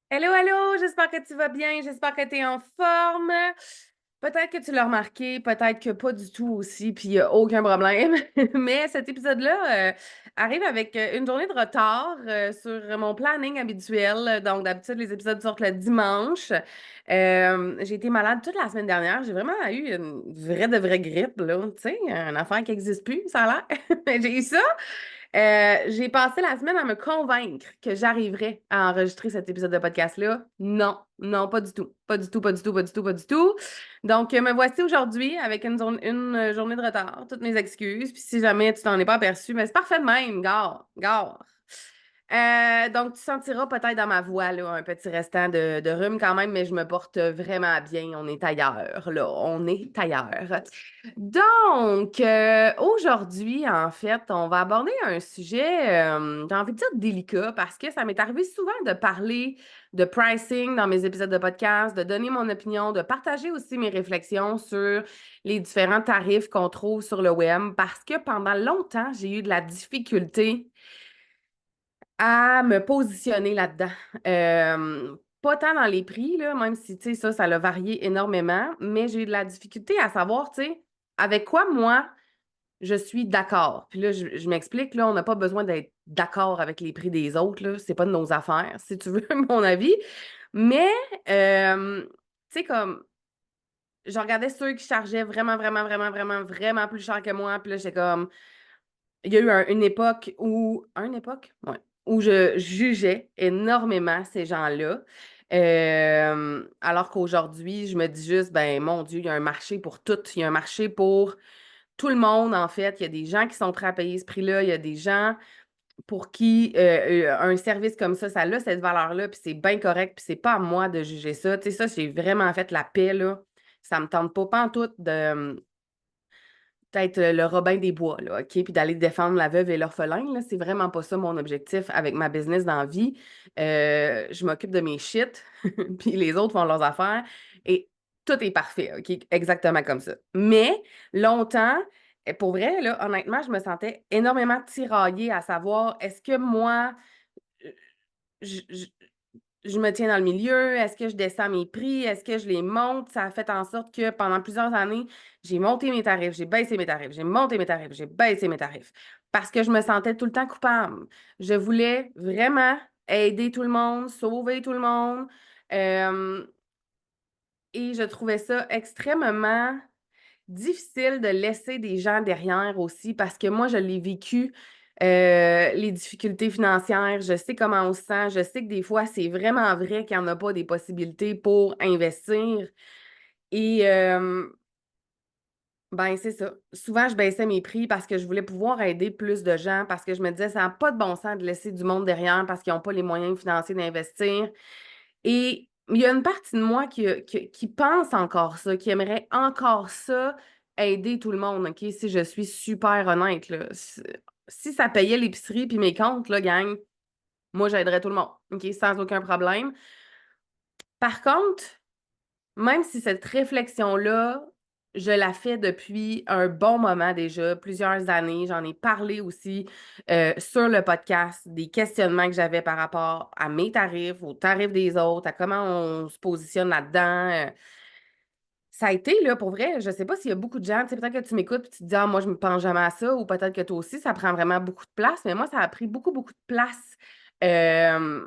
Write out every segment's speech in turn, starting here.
Hello, hello, j'espère que tu vas bien, j'espère que tu es en forme. Peut-être que tu l'as remarqué, peut-être que pas du tout aussi, puis il n'y a aucun problème. Mais cet épisode-là arrive avec une journée de retard sur mon planning habituel. Donc, d'habitude, les épisodes sortent le dimanche. J'ai été malade toute la semaine dernière. J'ai vraiment eu une vraie de vraie grippe, là. Tu sais, une affaire qui n'existe plus, ça a l'air. J'ai eu ça. J'ai passé la semaine à me convaincre que j'arriverais à enregistrer cet épisode de podcast-là. Non, non, pas du tout. Pas du tout, pas du tout, pas du tout, pas du tout. Donc, me voici aujourd'hui avec une journée de retard. Toutes mes excuses. Puis si jamais tu t'en es pas aperçu, mais c'est parfait de même, gare, gare. Donc, tu sentiras peut-être dans ma voix là, un petit restant de rhume quand même, mais je me porte vraiment bien. On est ailleurs, là. On est ailleurs. Donc, aujourd'hui, en fait, on va aborder un sujet, j'ai envie de dire délicat, parce que ça m'est arrivé souvent de parler de pricing dans mes épisodes de podcast, de donner mon opinion, de partager aussi mes réflexions sur les différents tarifs qu'on trouve sur le web, parce que pendant longtemps, j'ai eu de la difficulté à me positionner là-dedans. Pas tant dans les prix, là, même si, tu sais, ça a varié énormément, mais j'ai eu de la difficulté à savoir, tu sais, avec quoi moi, je suis d'accord. Puis là, je m'explique, là, on n'a pas besoin d'être d'accord avec les prix des autres, là, c'est pas de nos affaires, si tu veux mon avis. Mais, tu sais, comme, je regardais ceux qui chargeaient vraiment, vraiment, vraiment, vraiment, vraiment plus cher que moi, puis là, j'étais comme, il y a eu une époque où une époque? Ouais, où je jugeais énormément ces gens-là, alors qu'aujourd'hui, je me dis juste: «Ben, mon Dieu, il y a un marché pour tout». Il y a un marché pour tout le monde, en fait. Il y a des gens qui sont prêts à payer ce prix-là. Il y a des gens pour qui, un service comme ça a cette valeur-là, puis c'est bien correct, puis c'est pas à moi de juger ça. Tu sais, ça, j'ai vraiment fait la paix, là. Ça me tente pas pantoute de, peut-être le Robin des Bois, là, OK? Puis d'aller défendre la veuve et l'orphelin, là, c'est vraiment pas ça mon objectif avec ma business dans la vie. Je m'occupe de mes shit, puis les autres font leurs affaires et tout est parfait, OK? Exactement comme ça. Mais longtemps, pour vrai, là, honnêtement, je me sentais énormément tiraillée à savoir est-ce que moi, je, je- je me tiens dans le milieu? Est-ce que je descends mes prix? Est-ce que je les monte? Ça a fait en sorte que pendant plusieurs années, j'ai monté mes tarifs, j'ai baissé mes tarifs, j'ai monté mes tarifs, j'ai baissé mes tarifs. Parce que je me sentais tout le temps coupable. Je voulais vraiment aider tout le monde, sauver tout le monde. euh, et je trouvais ça extrêmement difficile de laisser des gens derrière aussi parce que moi, je l'ai vécu, les difficultés financières. Je sais comment on se sent. Je sais que des fois, c'est vraiment vrai qu'il n'y en a pas des possibilités pour investir. Et ben, c'est ça. Souvent, je baissais mes prix parce que je voulais pouvoir aider plus de gens, parce que je me disais, ça n'a pas de bon sens de laisser du monde derrière parce qu'ils n'ont pas les moyens financiers d'investir. Et il y a une partie de moi qui pense encore ça, qui aimerait encore ça, aider tout le monde, OK? Si je suis super honnête, là. Si ça payait l'épicerie puis mes comptes, là, gang, moi, j'aiderais tout le monde, OK? Sans aucun problème. Par contre, même si cette réflexion-là, je la fais depuis un bon moment déjà, plusieurs années. J'en ai parlé aussi sur le podcast, des questionnements que j'avais par rapport à mes tarifs, aux tarifs des autres, à comment on se positionne là-dedans. Ça a été, là, pour vrai, je sais pas s'il y a beaucoup de gens, tu sais, peut-être que tu m'écoutes et tu te dis, ah, moi, je me pense jamais à ça, ou peut-être que toi aussi, ça prend vraiment beaucoup de place, mais moi, ça a pris beaucoup, beaucoup de place. euh,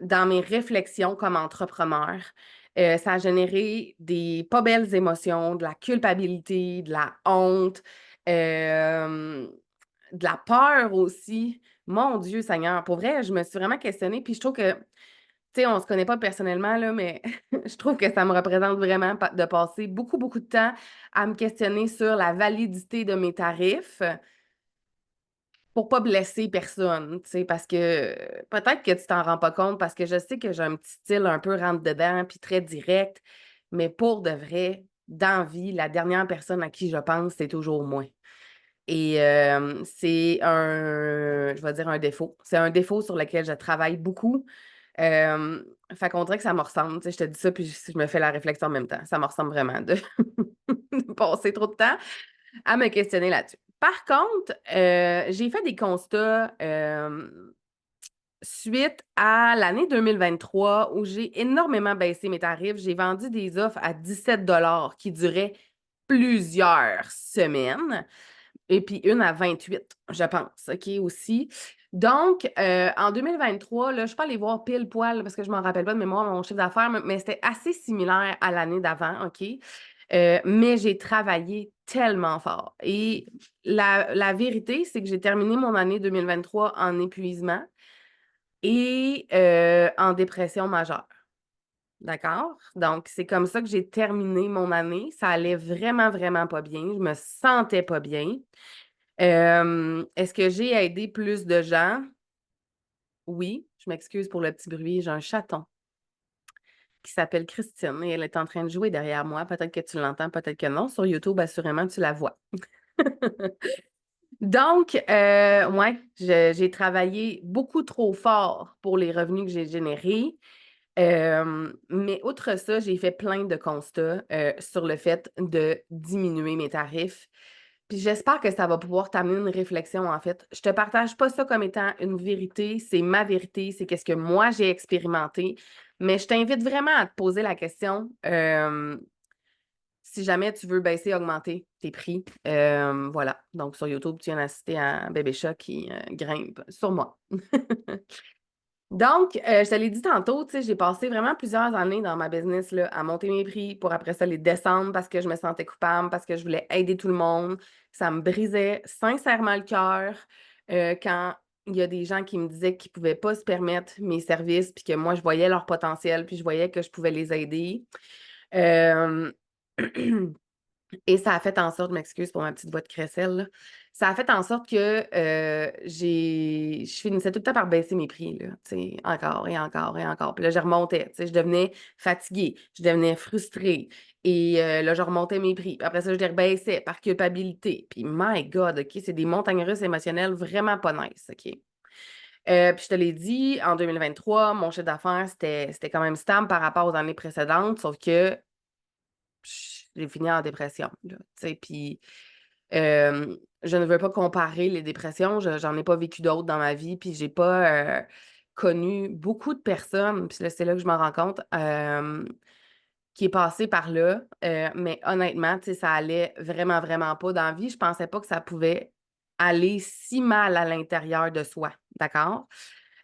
dans mes réflexions comme entrepreneur. Ça a généré des pas belles émotions, de la culpabilité, de la honte, euh, de la peur aussi. Mon Dieu Seigneur, pour vrai, je me suis vraiment questionnée, puis je trouve que, tu sais, on se connaît pas personnellement, là, mais je trouve que ça me représente vraiment de passer beaucoup, beaucoup de temps à me questionner sur la validité de mes tarifs pour pas blesser personne, tu sais, parce que peut-être que tu t'en rends pas compte parce que je sais que j'ai un petit style un peu rentre-dedans puis très direct, mais pour de vrai, dans la vie, la dernière personne à qui je pense, c'est toujours moi. Et c'est je vais dire un défaut. C'est un défaut sur lequel je travaille beaucoup. Fait qu'on dirait que ça me ressemble. Tu sais, je te dis ça, puis je me fais la réflexion en même temps. Ça me ressemble vraiment de, de passer trop de temps à me questionner là-dessus. Par contre, j'ai fait des constats suite à l'année 2023 où j'ai énormément baissé mes tarifs. J'ai vendu des offres à 17 qui duraient plusieurs semaines et puis une à 28, je pense, OK, aussi. Donc, en 2023, là, je ne suis pas allée voir pile poil parce que je ne m'en rappelle pas de mémoire mon chiffre d'affaires, mais c'était assez similaire à l'année d'avant, OK? Mais j'ai travaillé tellement fort. Et la vérité, c'est que j'ai terminé mon année 2023 en épuisement et en dépression majeure. D'accord? Donc, c'est comme ça que j'ai terminé mon année. Ça allait vraiment, vraiment pas bien. Je me sentais pas bien. Est-ce que j'ai aidé plus de gens? Oui. Je m'excuse pour le petit bruit. J'ai un chaton qui s'appelle Christine et elle est en train de jouer derrière moi. Peut-être que tu l'entends, peut-être que non. Sur YouTube, assurément, tu la vois. Donc, ouais, j'ai travaillé beaucoup trop fort pour les revenus que j'ai générés. Mais outre ça, j'ai fait plein de constats sur le fait de diminuer mes tarifs. Puis j'espère que ça va pouvoir t'amener une réflexion, en fait. Je te partage pas ça comme étant une vérité, c'est ma vérité, c'est qu'est-ce que moi j'ai expérimenté. Mais je t'invite vraiment à te poser la question si jamais tu veux baisser, augmenter tes prix. Voilà. Donc sur YouTube, tu viens d'assister à un bébé chat qui grimpe sur moi. Donc, je te l'ai dit tantôt, tu sais, j'ai passé vraiment plusieurs années dans ma business là, à monter mes prix pour après ça les descendre parce que je me sentais coupable, parce que je voulais aider tout le monde. Ça me brisait sincèrement le cœur quand il y a des gens qui me disaient qu'ils ne pouvaient pas se permettre mes services, puis que moi, je voyais leur potentiel, puis je voyais que je pouvais les aider. Euh, Et ça a fait en sorte, je m'excuse pour ma petite voix de crécelle, là. Ça a fait en sorte que je finissais tout le temps par baisser mes prix, là, tu sais, encore et encore et encore. Puis là, je remontais, tu sais, je devenais fatiguée, je devenais frustrée. Et là, je remontais mes prix. Puis après ça, je les rebaissais par culpabilité. Puis, my God, OK, c'est des montagnes russes émotionnelles vraiment pas nice, OK? Puis je te l'ai dit, en 2023, mon chiffre d'affaires, c'était quand même stable par rapport aux années précédentes, sauf que j'ai fini en dépression, là, tu sais, puis je ne veux pas comparer les dépressions, j'en ai pas vécu d'autres dans ma vie, puis j'ai pas, connu beaucoup de personnes, puis là, c'est là que je me rends compte, qui est passé par là, mais honnêtement, tu sais, ça allait vraiment, vraiment pas dans la vie. Je pensais pas que ça pouvait aller si mal à l'intérieur de soi, d'accord?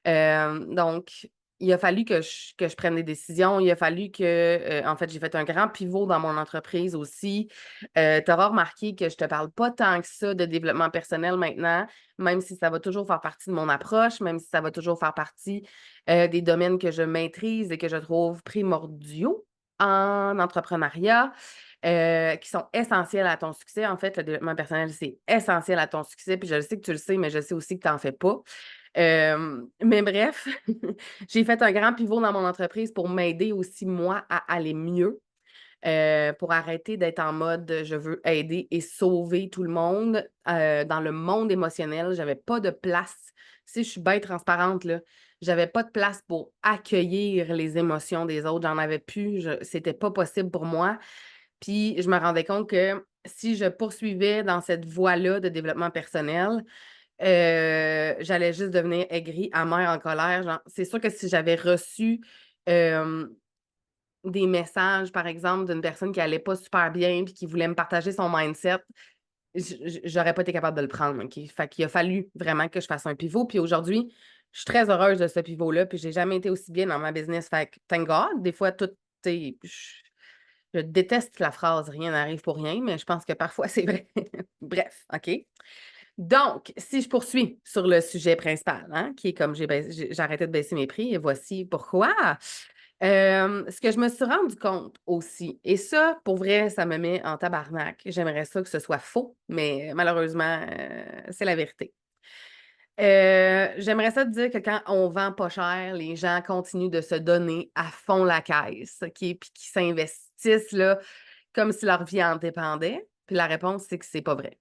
Donc, il a fallu que je prenne des décisions. Il a fallu que, en fait, j'ai fait un grand pivot dans mon entreprise aussi. Tu auras remarqué que je te parle pas tant que ça de développement personnel maintenant, même si ça va toujours faire partie de mon approche, même si ça va toujours faire partie des domaines que je maîtrise et que je trouve primordiaux en entrepreneuriat, qui sont essentiels à ton succès. En fait, le développement personnel, c'est essentiel à ton succès. Puis je le sais que tu le sais, mais je sais aussi que tu n'en fais pas. Mais bref, j'ai fait un grand pivot dans mon entreprise pour m'aider aussi, moi, à aller mieux, pour arrêter d'être en mode je veux aider et sauver tout le monde. Dans le monde émotionnel, j'avais pas de place. Si je suis bien transparente, là, j'avais pas de place pour accueillir les émotions des autres. J'en avais plus. C'était pas possible pour moi. Puis je me rendais compte que si je poursuivais dans cette voie-là de développement personnel, j'allais juste devenir aigrie, amère, en colère. Genre, c'est sûr que si j'avais reçu, des messages, par exemple, d'une personne qui allait pas super bien puis qui voulait me partager son mindset, j'aurais pas été capable de le prendre, OK? Fait qu'il a fallu vraiment que je fasse un pivot. Puis aujourd'hui, je suis très heureuse de ce pivot-là, puis j'ai jamais été aussi bien dans ma business. Fait que thank God, des fois, tout, tu sais, je déteste la phrase «rien n'arrive pour rien», mais je pense que parfois c'est vrai. Bref, OK? Donc, si je poursuis sur le sujet principal, hein, qui est comme j'ai arrêté de baisser mes prix et voici pourquoi. Ce que je me suis rendu compte aussi, et ça, pour vrai, ça me met en tabarnak. J'aimerais ça que ce soit faux, mais malheureusement, c'est la vérité. J'aimerais ça te dire que quand on vend pas cher, les gens continuent de se donner à fond la caisse, OK? Puis qu'ils s'investissent là, comme si leur vie en dépendait. Puis la réponse, c'est que c'est pas vrai.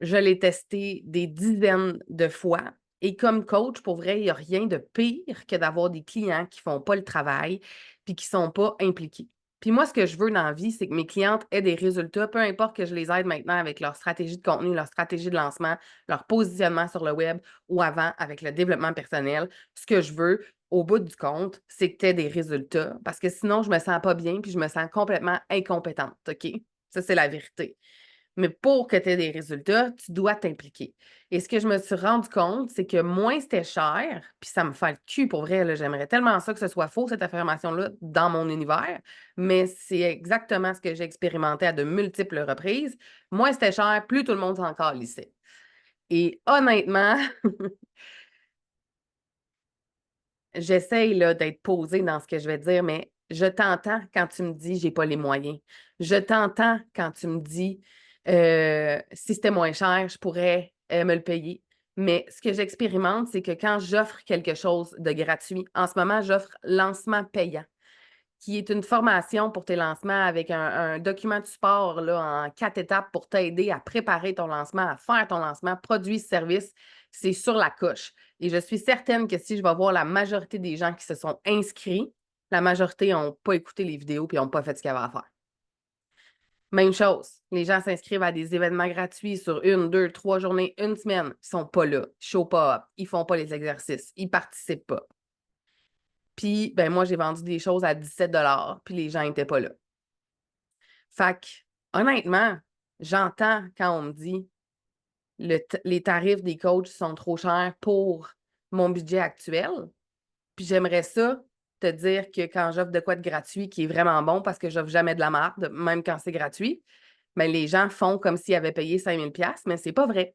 Je l'ai testé des dizaines de fois et comme coach, pour vrai, il y a rien de pire que d'avoir des clients qui font pas le travail puis qui sont pas impliqués. Puis moi, ce que je veux dans la vie, c'est que mes clientes aient des résultats, peu importe que je les aide maintenant avec leur stratégie de contenu, leur stratégie de lancement, leur positionnement sur le web ou avant avec le développement personnel. Ce que je veux, au bout du compte, c'est que tu aies des résultats parce que sinon, je me sens pas bien puis je me sens complètement incompétente, OK? Ça, c'est la vérité. Mais pour que tu aies des résultats, tu dois t'impliquer. Et ce que je me suis rendu compte, c'est que moins c'était cher, puis ça me fait le cul pour vrai, là, j'aimerais tellement ça que ce soit faux, cette affirmation-là, dans mon univers, mais c'est exactement ce que j'ai expérimenté à de multiples reprises. Moins c'était cher, plus tout le monde s'en calissait. Et honnêtement, j'essaye là, d'être posée dans ce que je vais dire, mais je t'entends quand tu me dis j'ai pas les moyens. Je t'entends quand tu me dis si c'était moins cher, je pourrais me le payer. Mais ce que j'expérimente, c'est que quand j'offre quelque chose de gratuit, en ce moment, j'offre lancement payant, qui est une formation pour tes lancements avec un document de support là, en 4 étapes pour t'aider à préparer ton lancement, à faire ton lancement, produit, service. C'est sur la coche. Et je suis certaine que si je vais voir la majorité des gens qui se sont inscrits, la majorité n'ont pas écouté les vidéos et n'ont pas fait ce qu'il y avait à faire. Même chose, les gens s'inscrivent à des événements gratuits sur 1, 2, 3 journées, une semaine. Ils ne sont pas là, ils show pas up, ils ne font pas les exercices, ils ne participent pas. Puis, ben moi, j'ai vendu des choses à 17 puis les gens n'étaient pas là. Fait que, honnêtement, j'entends quand on me dit les tarifs des coachs sont trop chers pour mon budget actuel. Puis j'aimerais ça te dire que quand j'offre de quoi de gratuit qui est vraiment bon parce que j'offre jamais de la marde, même quand c'est gratuit, mais les gens font comme s'ils avaient payé 5000 $, mais c'est pas vrai.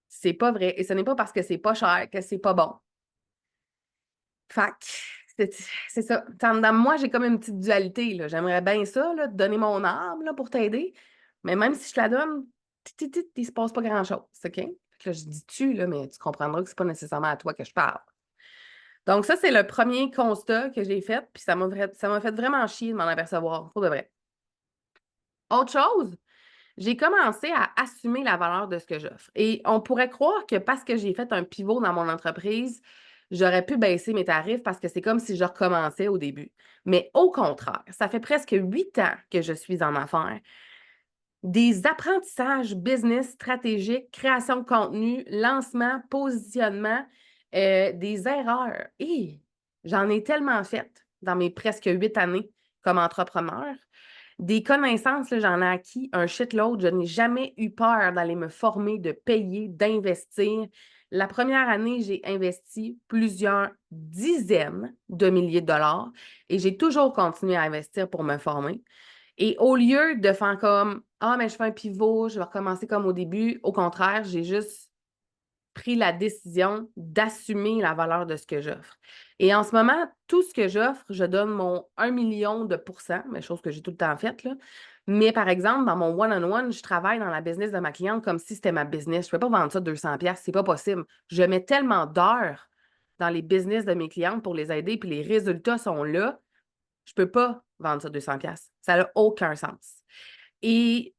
C'est pas vrai. Et ce n'est pas parce que c'est pas cher que c'est pas bon. Fait que c'est ça. Dans moi, j'ai comme une petite dualité, là. J'aimerais bien ça, là, te donner mon âme là, pour t'aider. Mais même si je te la donne, il se passe pas grand-chose, OK? Fait que là, je dis tu, là, mais tu comprendras que c'est pas nécessairement à toi que je parle. Donc, ça, c'est le premier constat que j'ai fait, puis ça m'a fait vraiment chier de m'en apercevoir, pour de vrai. Autre chose, j'ai commencé à assumer la valeur de ce que j'offre. Et on pourrait croire que parce que j'ai fait un pivot dans mon entreprise, j'aurais pu baisser mes tarifs parce que c'est comme si je recommençais au début. Mais au contraire, ça fait presque 8 ans que je suis en affaires. Des apprentissages business stratégiques, création de contenu, lancement, positionnement, des erreurs. Et j'en ai tellement fait dans mes presque 8 années comme entrepreneur. Des connaissances, là, j'en ai acquis un shitload. Je n'ai jamais eu peur d'aller me former, de payer, d'investir. La première année, j'ai investi plusieurs dizaines de milliers de dollars et j'ai toujours continué à investir pour me former. Et au lieu de faire comme ah, mais je fais un pivot, je vais recommencer comme au début, au contraire, j'ai juste pris la décision d'assumer la valeur de ce que j'offre. Et en ce moment, tout ce que j'offre, je donne mon 1 million de pourcents, mais chose que j'ai tout le temps faite, là. Mais par exemple, dans mon one-on-one, je travaille dans la business de ma cliente comme si c'était ma business. Je ne peux pas vendre ça 200$, c'est pas possible. Je mets tellement d'heures dans les business de mes clientes pour les aider, puis les résultats sont là. Je peux pas vendre ça 200$. Ça n'a aucun sens. Et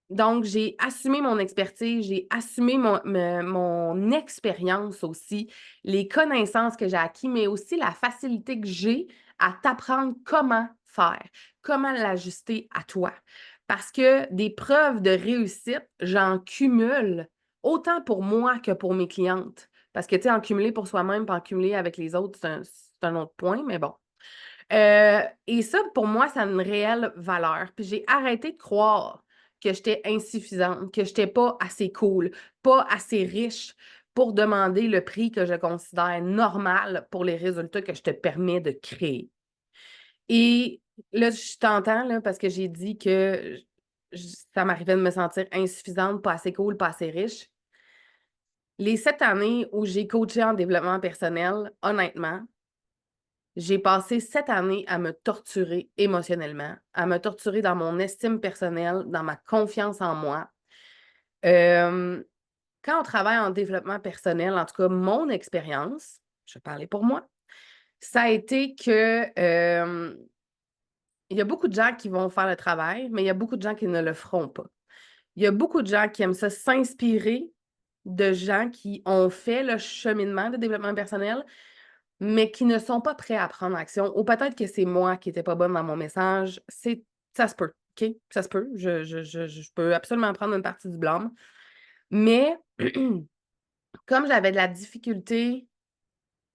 donc, j'ai assumé mon expertise, j'ai assumé mon expérience aussi, les connaissances que j'ai acquises, mais aussi la facilité que j'ai à t'apprendre comment faire, comment l'ajuster à toi. Parce que des preuves de réussite, j'en cumule autant pour moi que pour mes clientes. Parce que, tu sais, en cumuler pour soi-même, pas en cumuler avec les autres, c'est un autre point, mais bon. Et ça, pour moi, ça a une réelle valeur. Puis j'ai arrêté de croire que j'étais insuffisante, que j'étais pas assez cool, pas assez riche pour demander le prix que je considère normal pour les résultats que je te permets de créer. Et là, je t'entends là, parce que j'ai dit que ça m'arrivait de me sentir insuffisante, pas assez cool, pas assez riche. Les 7 années où j'ai coaché en développement personnel, honnêtement, j'ai passé 7 années à me torturer émotionnellement, à me torturer dans mon estime personnelle, dans ma confiance en moi. Euh, Quand on travaille en développement personnel, en tout cas, mon expérience, je vais parler pour moi, ça a été que il y a beaucoup de gens qui vont faire le travail, mais il y a beaucoup de gens qui ne le feront pas. Il y a beaucoup de gens qui aiment ça s'inspirer de gens qui ont fait le cheminement de développement personnel, mais qui ne sont pas prêts à prendre action. Ou peut-être que c'est moi qui n'étais pas bonne dans mon message. Ça se peut, OK? Ça se peut. Je peux absolument prendre une partie du blâme. Mais comme j'avais de la difficulté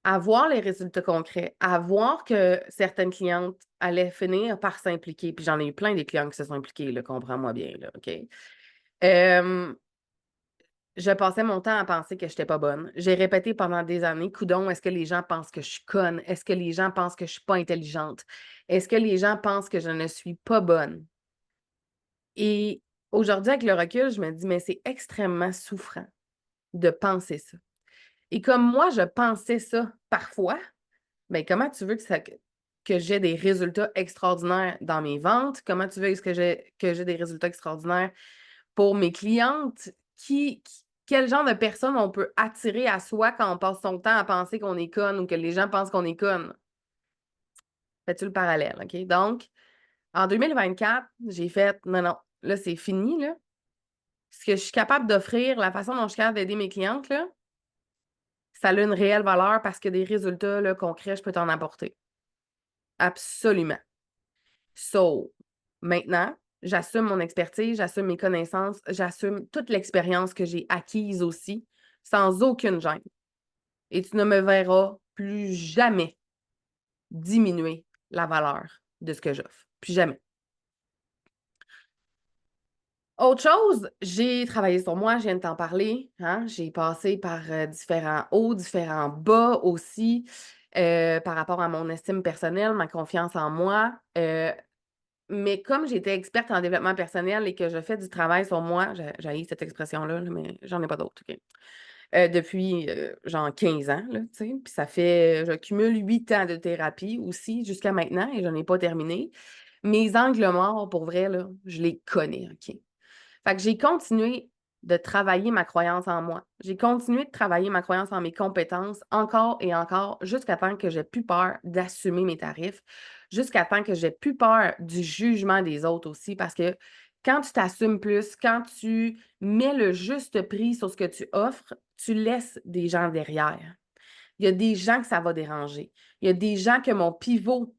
à voir les résultats concrets, à voir que certaines clientes allaient finir par s'impliquer, puis j'en ai eu plein des clients qui se sont impliqués, là, comprends-moi bien, là, OK? Je passais mon temps à penser que j'étais pas bonne. J'ai répété pendant des années: «Coudon, est-ce que les gens pensent que je suis conne? Est-ce que les gens pensent que je suis pas intelligente? Est-ce que les gens pensent que je ne suis pas bonne?» Et aujourd'hui, avec le recul, je me dis: «Mais c'est extrêmement souffrant de penser ça». Et comme moi, je pensais ça parfois, ben comment tu veux que j'ai des résultats extraordinaires dans mes ventes? Comment tu veux que j'ai des résultats extraordinaires pour mes clientes? Quel genre de personne on peut attirer à soi quand on passe son temps à penser qu'on est conne ou que les gens pensent qu'on est conne? Fais-tu le parallèle, OK? Donc, en 2024, j'ai fait: «Non, non, là, c'est fini, là. Ce que je suis capable d'offrir, la façon dont je suis capable d'aider mes clientes, là, ça a une réelle valeur parce que des résultats, là, concrets, je peux t'en apporter». Absolument. So, maintenant, j'assume mon expertise, j'assume mes connaissances, j'assume toute l'expérience que j'ai acquise aussi, sans aucune gêne. Et tu ne me verras plus jamais diminuer la valeur de ce que j'offre. Plus jamais. Autre chose, j'ai travaillé sur moi, je viens de t'en parler, hein. J'ai passé par, différents hauts, différents bas aussi, par rapport à mon estime personnelle, ma confiance en moi, mais comme j'étais experte en développement personnel et que je fais du travail sur moi, j'haïs cette expression-là, là, mais j'en ai pas d'autre, OK? Depuis, genre 15 ans, là, tu sais, puis ça fait je cumule 8 ans de thérapie aussi jusqu'à maintenant et je n'ai pas terminé. Mes angles morts, pour vrai, là, je les connais, OK? Fait que j'ai continué de travailler ma croyance en moi. J'ai continué de travailler ma croyance en mes compétences encore et encore jusqu'à temps que j'ai plus peur d'assumer mes tarifs, jusqu'à temps que j'ai plus peur du jugement des autres aussi parce que quand tu t'assumes plus, quand tu mets le juste prix sur ce que tu offres, tu laisses des gens derrière. Il y a des gens que ça va déranger. Il y a des gens que mon pivot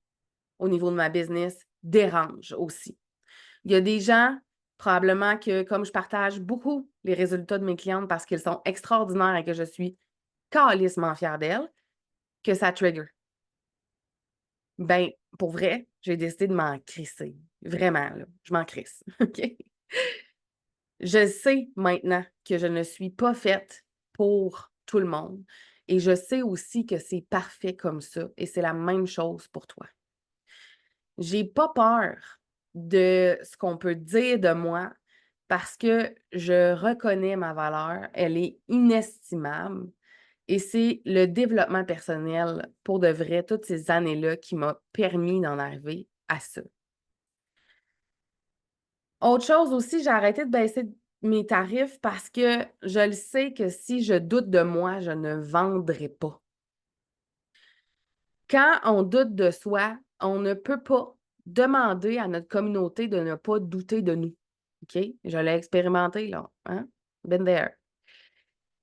au niveau de ma business dérange aussi. Il y a des gens, probablement que comme je partage beaucoup les résultats de mes clientes parce qu'ils sont extraordinaires et que je suis calissement fière d'elles, que ça trigger. Ben, pour vrai, j'ai décidé de m'en crisser. Vraiment, là, je m'en crisse, OK? Je sais maintenant que je ne suis pas faite pour tout le monde et je sais aussi que c'est parfait comme ça et c'est la même chose pour toi. J'ai pas peur de ce qu'on peut dire de moi parce que je reconnais ma valeur, elle est inestimable et c'est le développement personnel pour de vrai, toutes ces années-là qui m'a permis d'en arriver à ça. Autre chose aussi, j'ai arrêté de baisser mes tarifs parce que je le sais que si je doute de moi, je ne vendrai pas. Quand on doute de soi, on ne peut pas demander à notre communauté de ne pas douter de nous. OK? Je l'ai expérimenté, là, hein? Been there.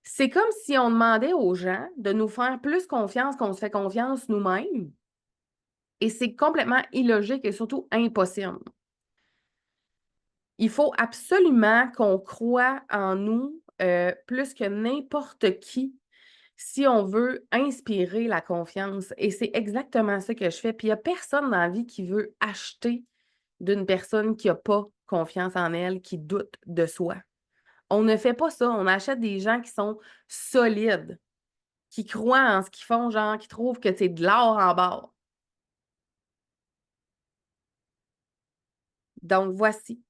C'est comme si on demandait aux gens de nous faire plus confiance qu'on se fait confiance nous-mêmes et c'est complètement illogique et surtout impossible. Il faut absolument qu'on croie en nous, plus que n'importe qui si on veut inspirer la confiance et c'est exactement ça que je fais. Puis il y a personne dans la vie qui veut acheter d'une personne qui a pas confiance en elle, qui doute de soi. On ne fait pas ça, on achète des gens qui sont solides, qui croient en ce qu'ils font, genre qui trouvent que c'est de l'or en barre. Donc voici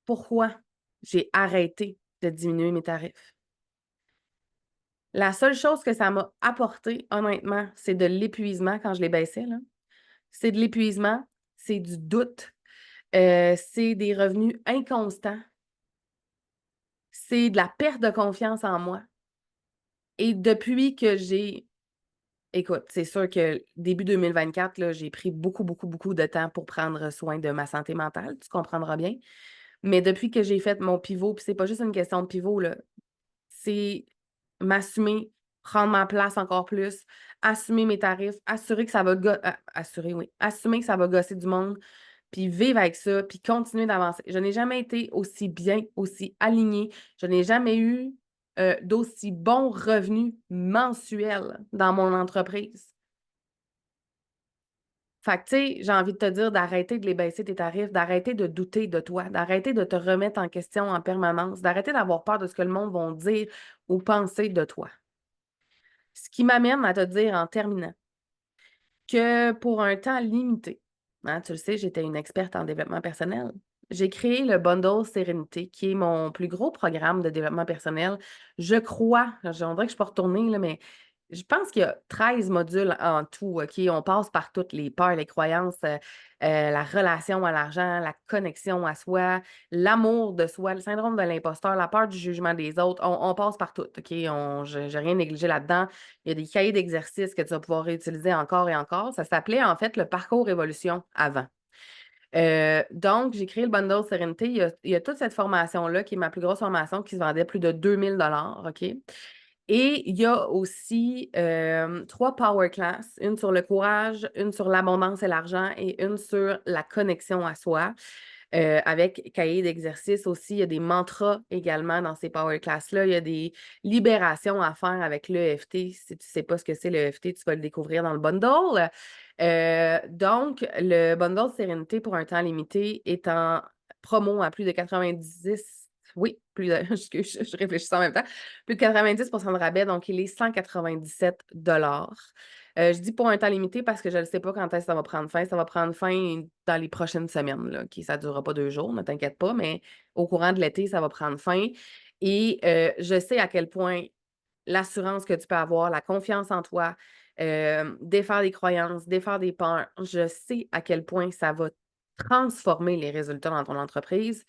pourquoi j'ai arrêté de diminuer mes tarifs. La seule chose que ça m'a apporté, honnêtement, c'est de l'épuisement quand je les baissais, là. C'est de l'épuisement, c'est du doute, c'est des revenus inconstants, c'est de la perte de confiance en moi et depuis que j'ai écoute, c'est sûr que début 2024, là, j'ai pris beaucoup, beaucoup, beaucoup de temps pour prendre soin de ma santé mentale, tu comprendras bien. Mais depuis que j'ai fait mon pivot, puis c'est pas juste une question de pivot, là, c'est m'assumer prendre ma place encore plus, assumer mes tarifs, assurer que ça va assurer, oui, assumer que ça va gosser du monde, puis vivre avec ça, puis continuer d'avancer. Je n'ai jamais été aussi bien, aussi alignée. Je n'ai jamais eu d'aussi bons revenus mensuels dans mon entreprise. Fait que, tu sais, j'ai envie de te dire d'arrêter de les baisser tes tarifs, d'arrêter de douter de toi, d'arrêter de te remettre en question en permanence, d'arrêter d'avoir peur de ce que le monde va dire ou penser de toi. Ce qui m'amène à te dire en terminant que pour un temps limité, hein, tu le sais, j'étais une experte en développement personnel. J'ai créé le Bundle Sérénité, qui est mon plus gros programme de développement personnel. Je crois, on dirait que je peux retourner, là, mais je pense qu'il y a 13 modules en tout, OK? On passe par toutes les peurs, les croyances, la relation à l'argent, la connexion à soi, l'amour de soi, le syndrome de l'imposteur, la peur du jugement des autres. On passe par tout, OK? J'ai rien négligé là-dedans. Il y a des cahiers d'exercices que tu vas pouvoir réutiliser encore et encore. Ça s'appelait en fait le parcours évolution avant. Donc, j'ai créé le Bundle Sérénité. Il y a toute cette formation-là, qui est ma plus grosse formation, qui se vendait plus de 2000 OK? Et il y a aussi 3 power class, une sur le courage, une sur l'abondance et l'argent et une sur la connexion à soi. Avec cahier d'exercice aussi, il y a des mantras également dans ces power class-là. Il y a des libérations à faire avec l'EFT. Si tu ne sais pas ce que c'est l'EFT, tu vas le découvrir dans le bundle. Donc, le bundle Sérénité pour un temps limité est en promo à plus de 90. Oui, plus de, je réfléchis en même temps. Plus de 90 de rabais, donc il est 197 je dis pour un temps limité parce que je ne sais pas quand est-ce que ça va prendre fin. Ça va prendre fin dans les prochaines semaines, là, OK? Ça ne durera pas 2 jours, ne t'inquiète pas, mais au courant de l'été, ça va prendre fin. Et je sais à quel point l'assurance que tu peux avoir, la confiance en toi, défaire des croyances, défaire des peurs, je sais à quel point ça va transformer les résultats dans ton entreprise.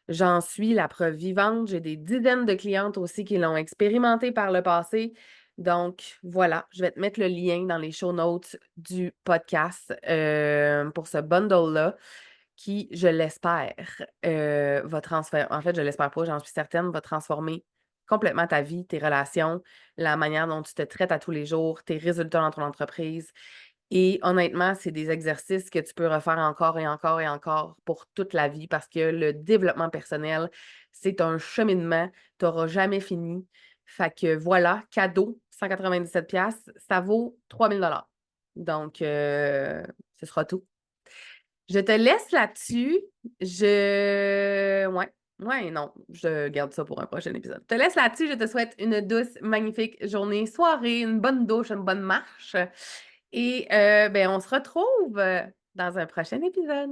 J'en suis la preuve vivante. J'ai des dizaines de clientes aussi qui l'ont expérimenté par le passé. Donc, voilà, je vais te mettre le lien dans les show notes du podcast pour ce bundle-là qui, je l'espère, va transformer. En fait, je l'espère pas, j'en suis certaine, va transformer complètement ta vie, tes relations, la manière dont tu te traites à tous les jours, tes résultats dans ton entreprise. Et honnêtement, c'est des exercices que tu peux refaire encore et encore et encore pour toute la vie parce que le développement personnel, c'est un cheminement. Tu n'auras jamais fini. Fait que voilà, cadeau, 197 ça vaut 3000 $. Donc, ce sera tout. Je te laisse là-dessus. Ouais, non, je garde ça pour un prochain épisode. Je te laisse là-dessus. Je te souhaite une douce, magnifique journée, soirée, une bonne douche, une bonne marche. Et ben, on se retrouve dans un prochain épisode.